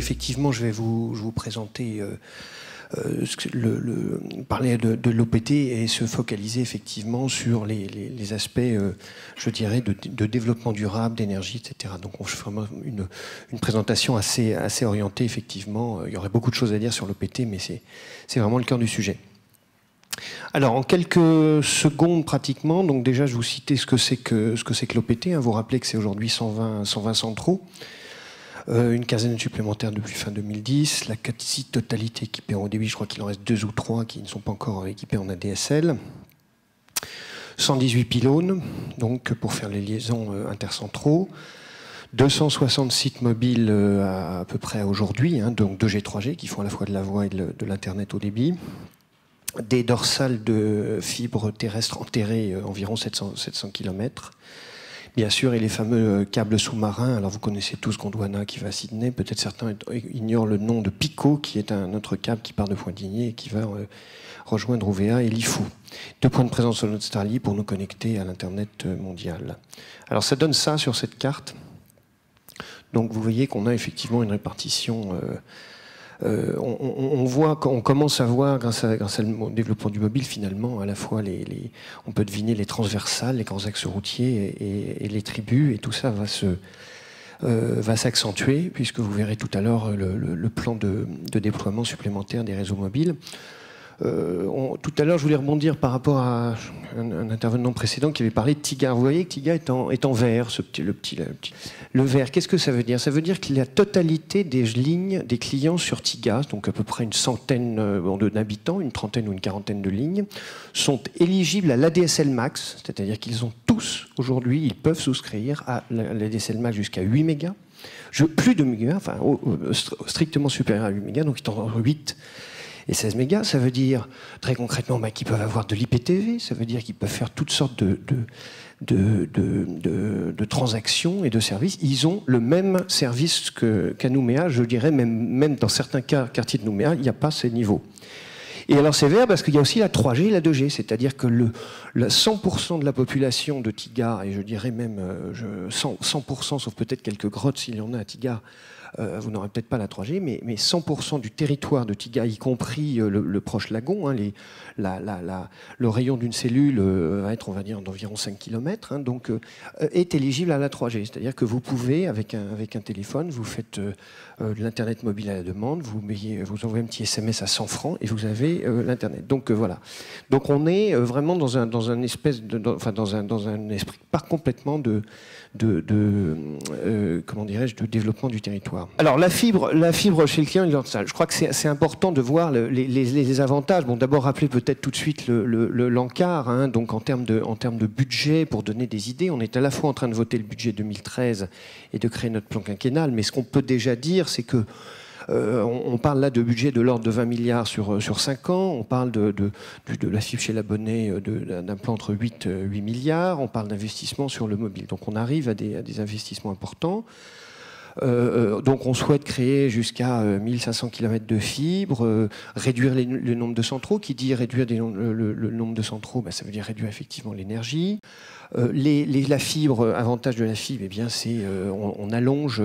effectivement, je vais vous présenter, parler de l'OPT et se focaliser effectivement sur les aspects, je dirais, de développement durable, d'énergie, etc. Donc on fait vraiment une présentation assez orientée, effectivement. Il y aurait beaucoup de choses à dire sur l'OPT, mais c'est vraiment le cœur du sujet. Alors, en quelques secondes pratiquement, donc déjà je vous citais ce que c'est que l'OPT. Vous rappelez que c'est aujourd'hui 120 centraux, une quinzaine supplémentaires depuis fin 2010, la quasi-totalité équipée en haut débit, je crois qu'il en reste 2 ou 3 qui ne sont pas encore équipés en ADSL. 118 pylônes, donc pour faire les liaisons intercentraux. 260 sites mobiles à peu près aujourd'hui, donc 2G, 3G, qui font à la fois de la voix et de l'Internet haut débit. Des dorsales de fibres terrestres enterrées, environ 700 km. Bien sûr, et les fameux câbles sous-marins. Alors vous connaissez tous Gondwana qui va à Sydney. Peut-être certains ignorent le nom de Pico, qui est un autre câble qui part de Pointigny et qui va rejoindre Ouvéa et Lifou. 2 points de présence sur notre Starly pour nous connecter à l'Internet mondial. Alors ça donne ça sur cette carte. Donc vous voyez qu'on a effectivement une répartition... on commence à voir, grâce au développement du mobile, finalement, à la fois on peut deviner les transversales, les grands axes routiers et les tribus, et tout ça va s'accentuer, puisque vous verrez tout à l'heure le plan de déploiement supplémentaire des réseaux mobiles. Tout à l'heure, je voulais rebondir par rapport à un intervenant précédent qui avait parlé de TIGA. Vous voyez que TIGA est en vert, le vert. Qu'est-ce que ça veut dire? Ça veut dire que la totalité des lignes des clients sur TIGA, donc à peu près une centaine d'habitants, une trentaine ou une quarantaine de lignes, sont éligibles à l'ADSL Max, c'est-à-dire qu'ils ont tous, aujourd'hui, ils peuvent souscrire à l'ADSL Max jusqu'à 8 mégas. Plus de mégas, enfin strictement supérieur à 8 mégas, donc ils sont entre 8 et 16 mégas. Ça veut dire, très concrètement, qu'ils peuvent avoir de l'IPTV, ça veut dire qu'ils peuvent faire toutes sortes de transactions et de services. Ils ont le même service qu'à Nouméa, je dirais, même dans certains quartiers de Nouméa, il n'y a pas ces niveaux. Et alors c'est vert parce qu'il y a aussi la 3G et la 2G, c'est-à-dire que 100% de la population de Tiga, et je dirais même 100%, sauf peut-être quelques grottes s'il y en a à Tiga, vous n'aurez peut-être pas la 3G, mais 100% du territoire de Tiga, y compris le proche lagon, le rayon d'une cellule va être, on va dire, d'environ 5 km, donc est éligible à la 3G. C'est-à-dire que vous pouvez, avec un téléphone, vous faites de l'Internet mobile à la demande, vous envoyez un petit SMS à 100 francs et vous avez l'Internet. Donc voilà. Donc on est vraiment dans un esprit pas complètement comment dirais-je, de développement du territoire. Alors la fibre chez le client, je crois que c'est important de voir les avantages. Bon, d'abord rappeler peut-être tout de suite l'encart, donc en termes de budget, pour donner des idées, on est à la fois en train de voter le budget 2013 et de créer notre plan quinquennal, mais ce qu'on peut déjà dire, c'est que on parle là de budget de l'ordre de 20 milliards sur 5 ans, on parle de la fibre chez l'abonné d'un plan entre 8 milliards, on parle d'investissement sur le mobile. Donc on arrive à des investissements importants. Donc on souhaite créer jusqu'à 1500 km de fibre, réduire le nombre de centraux. Qui dit réduire le nombre de centraux, ça veut dire réduire effectivement l'énergie. La fibre, avantage de la fibre, eh bien, c'est on allonge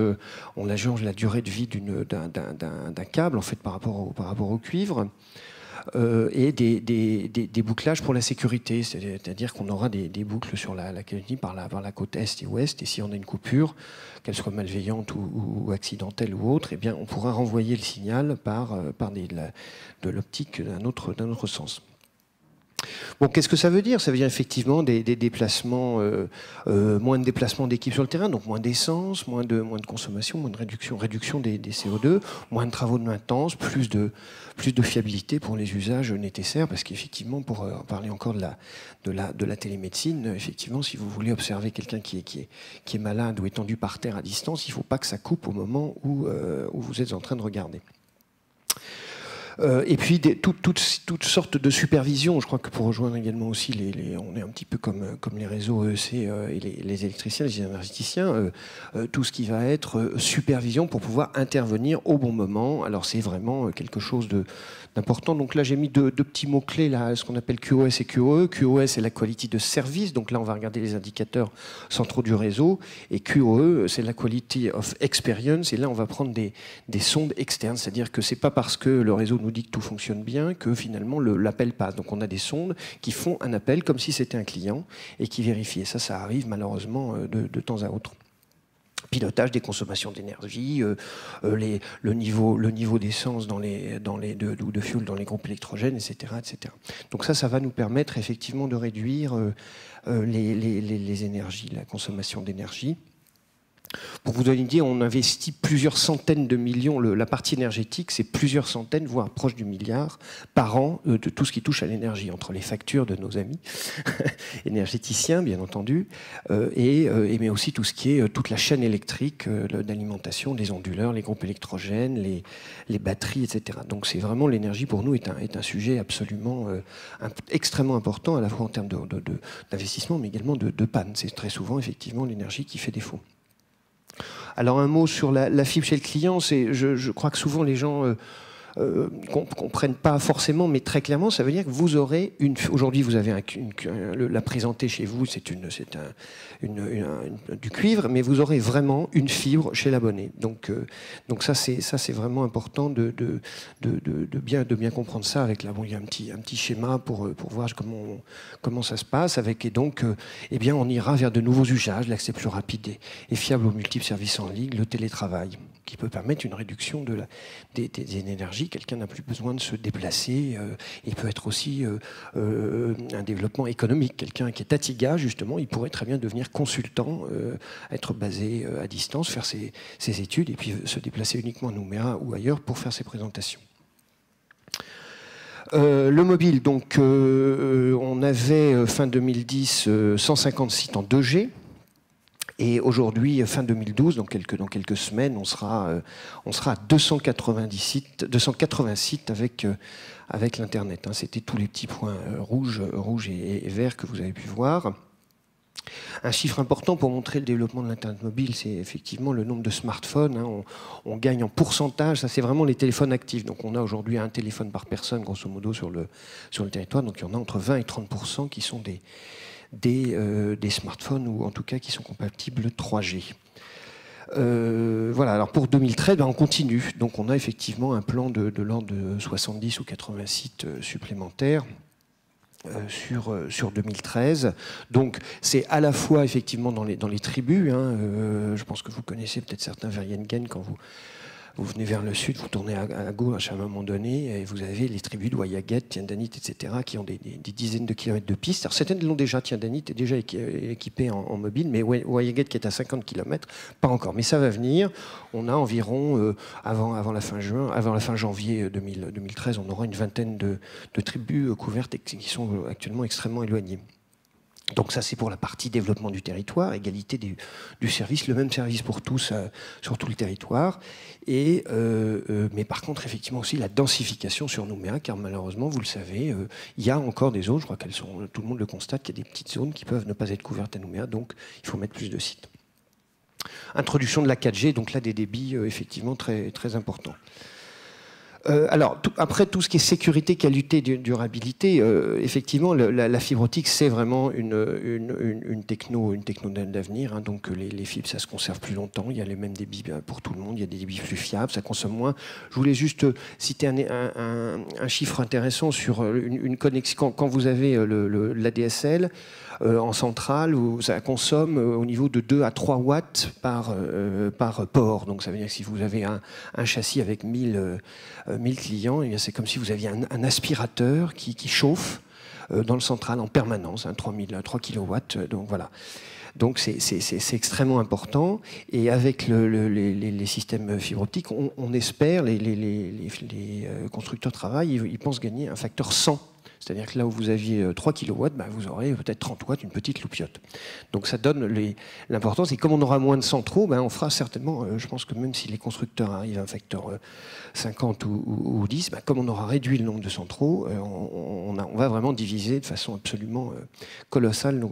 la durée de vie d'un câble, en fait, par rapport au cuivre. Et des bouclages pour la sécurité, c'est-à-dire qu'on aura des boucles sur la Calédonie par la côte est et ouest, et si on a une coupure, qu'elle soit malveillante ou accidentelle ou autre, eh bien, on pourra renvoyer le signal par de l'optique d'un autre sens. Bon, qu'est-ce que ça veut dire? Ça veut dire effectivement des déplacements, moins de déplacements d'équipe sur le terrain, donc moins d'essence, moins de consommation, moins de réduction des CO2, moins de travaux de maintenance, plus de fiabilité pour les usages nécessaires, parce qu'effectivement, pour parler encore de la télémédecine, effectivement, si vous voulez observer quelqu'un qui est malade ou étendu par terre à distance, il ne faut pas que ça coupe au moment où vous êtes en train de regarder. Et puis toutes sortes de supervision. Je crois que pour rejoindre également aussi, on est un petit peu comme les réseaux EEC et les électriciens, les énergéticiens, tout ce qui va être supervision pour pouvoir intervenir au bon moment. Alors c'est vraiment quelque chose d'important. Donc là j'ai mis deux petits mots-clés, là, ce qu'on appelle QoS et QoE. QoS c'est la quality de service, donc là on va regarder les indicateurs centraux du réseau. Et QoE c'est la quality of experience, et là on va prendre des sondes externes, c'est-à-dire que c'est pas parce que le réseau nous dit que tout fonctionne bien que finalement l'appel passe. Donc on a des sondes qui font un appel comme si c'était un client et qui vérifient. Et ça arrive malheureusement de temps à autre. Pilotage des consommations d'énergie, le niveau d'essence ou de fuel dans les groupes électrogènes, etc., etc. Donc ça va nous permettre effectivement de réduire les énergies, la consommation d'énergie. Pour vous donner une idée, on investit plusieurs centaines de millions. La partie énergétique, c'est plusieurs centaines, voire proche du milliard par an de tout ce qui touche à l'énergie, entre les factures de nos amis énergéticiens, bien entendu, mais aussi tout ce qui est toute la chaîne électrique d'alimentation, les onduleurs, les groupes électrogènes, les batteries, etc. Donc c'est vraiment l'énergie pour nous est un sujet absolument extrêmement important, à la fois en termes d'investissement, mais également de panne. C'est très souvent effectivement l'énergie qui fait défaut. Alors un mot sur la fibre chez le client, je crois que souvent les gens comprennent pas forcément, mais très clairement, ça veut dire que vous aurez aujourd'hui vous avez la présenter chez vous, c'est du cuivre, mais vous aurez vraiment une fibre chez l'abonné. Donc ça c'est vraiment important de bien comprendre ça. Avec là, bon, il y a un petit schéma pour voir comment ça se passe. Et donc eh bien on ira vers de nouveaux usages, l'accès plus rapide et fiable aux multiples services en ligne, le télétravail, qui peut permettre une réduction des énergies. Quelqu'un n'a plus besoin de se déplacer. Il peut être aussi un développement économique. Quelqu'un qui est à Tiga, justement, il pourrait très bien devenir consultant, être basé à distance, faire ses études et puis se déplacer uniquement à Nouméa ou ailleurs pour faire ses présentations. Le mobile, donc, on avait fin 2010 150 sites en 2G. Et aujourd'hui, fin 2012, dans quelques semaines, on sera à 280 sites avec l'Internet. C'était tous les petits points rouges et verts que vous avez pu voir. Un chiffre important pour montrer le développement de l'Internet mobile, c'est effectivement le nombre de smartphones. On gagne en pourcentage, ça c'est vraiment les téléphones actifs. Donc on a aujourd'hui un téléphone par personne, grosso modo, sur le territoire. Donc il y en a entre 20 et 30% qui sont des smartphones, ou en tout cas qui sont compatibles 3G. Voilà, alors pour 2013, on continue. Donc on a effectivement un plan de l'ordre de 70 ou 80 sites supplémentaires sur 2013. Donc c'est à la fois effectivement dans les tribus. Je pense que vous connaissez peut-être certains Verjengen quand vous venez vers le sud, vous tournez à gauche à un moment donné, et vous avez les tribus de Wayaget, Tiendanit, etc., qui ont des dizaines de kilomètres de pistes. Alors certaines l'ont déjà, Tiendanit est déjà équipé en mobile, mais Wayaget qui est à 50 km, pas encore. Mais ça va venir. On a environ, avant la fin janvier 2013, on aura une vingtaine de tribus couvertes et qui sont actuellement extrêmement éloignées. Donc ça, c'est pour la partie développement du territoire, égalité du service, le même service pour tous sur tout le territoire. Mais par contre, effectivement aussi la densification sur Nouméa, car malheureusement, vous le savez, il y a encore des zones, je crois tout le monde le constate, qu'il y a des petites zones qui peuvent ne pas être couvertes à Nouméa, donc il faut mettre plus de sites. Introduction de la 4G, donc là des débits effectivement très, très importants. Alors, après tout ce qui est sécurité, qualité, durabilité, effectivement, la fibre optique, c'est vraiment une techno d'avenir. Donc, les fibres, ça se conserve plus longtemps. Il y a les mêmes débits pour tout le monde. Il y a des débits plus fiables, ça consomme moins. Je voulais juste citer un chiffre intéressant sur une connexion. Quand vous avez l'ADSL en centrale, ça consomme au niveau de 2 à 3 watts par port. Donc, ça veut dire que si vous avez un châssis avec 1000 clients, c'est comme si vous aviez un aspirateur qui chauffe dans le central en permanence, 3 kilowatts. Donc voilà. Donc c'est extrêmement important. Et avec les systèmes fibre optique, on espère, les constructeurs travaillent, ils pensent gagner un facteur 100 C'est-à-dire que là où vous aviez 3 kW, ben, vous aurez peut-être 30 watts, une petite loupiote. Donc ça donne l'importance. Et comme on aura moins de centraux, ben, on fera certainement, je pense que même si les constructeurs arrivent à un facteur 50 ou 10, ben, comme on aura réduit le nombre de centraux, on va vraiment diviser de façon absolument colossale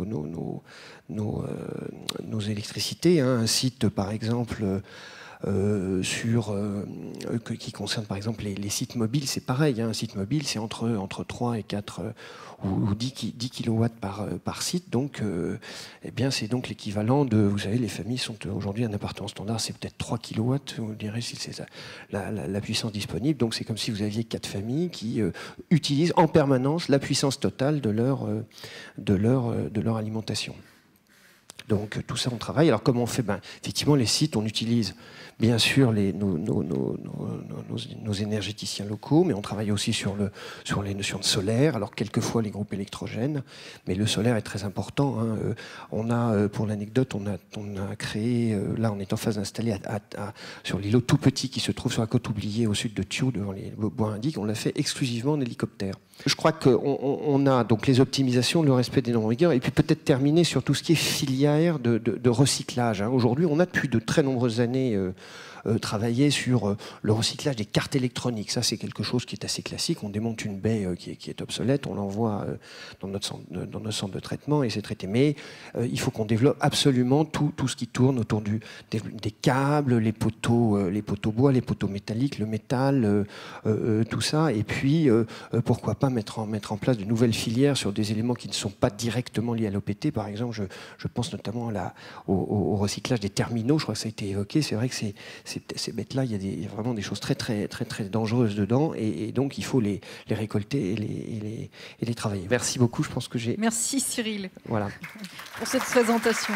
nos électricités. Hein. Un site, par exemple, qui concerne par exemple les sites mobiles, c'est pareil. Hein. Un site mobile, c'est entre 3 et 4 ou 10 kW par site. Donc, eh bien, c'est donc l'équivalent de... Vous savez, les familles sont aujourd'hui, un appartement standard, c'est peut-être 3 kW, vous direz, si c'est la puissance disponible. Donc, c'est comme si vous aviez 4 familles qui utilisent en permanence la puissance totale de leur alimentation. Donc tout ça, on travaille. Alors comment on fait? Ben, effectivement, les sites, on utilise bien sûr nos énergéticiens locaux, mais on travaille aussi sur les notions de solaire. Alors quelquefois les groupes électrogènes, mais le solaire est très important. Hein. On a, pour l'anecdote, on a créé, là on est en phase d'installer sur l'îlot tout petit qui se trouve sur la côte oubliée au sud de Thiou, devant les bois indiques, on l'a fait exclusivement en hélicoptère. Je crois qu'on a donc les optimisations, le respect des normes en vigueur, et puis peut-être terminer sur tout ce qui est filière de recyclage. Hein. Aujourd'hui, on a depuis de très nombreuses années travaillé sur le recyclage des cartes électroniques. Ça, c'est quelque chose qui est assez classique. On démonte une baie qui est obsolète, on l'envoie dans notre centre de traitement et c'est traité. Mais il faut qu'on développe absolument tout ce qui tourne autour des câbles, les poteaux bois, les poteaux métalliques, le métal, tout ça. Et puis, pourquoi pas mettre en place de nouvelles filières sur des éléments qui ne sont pas directement liés à l'OPT. Par exemple, je pense notamment au recyclage des terminaux. Je crois que ça a été évoqué. C'est vrai que ces bêtes-là, il y a vraiment des choses très dangereuses dedans. Et donc, il faut les récolter et les travailler. Merci beaucoup. Je pense que j'ai... Merci Cyril. Voilà. Pour cette présentation.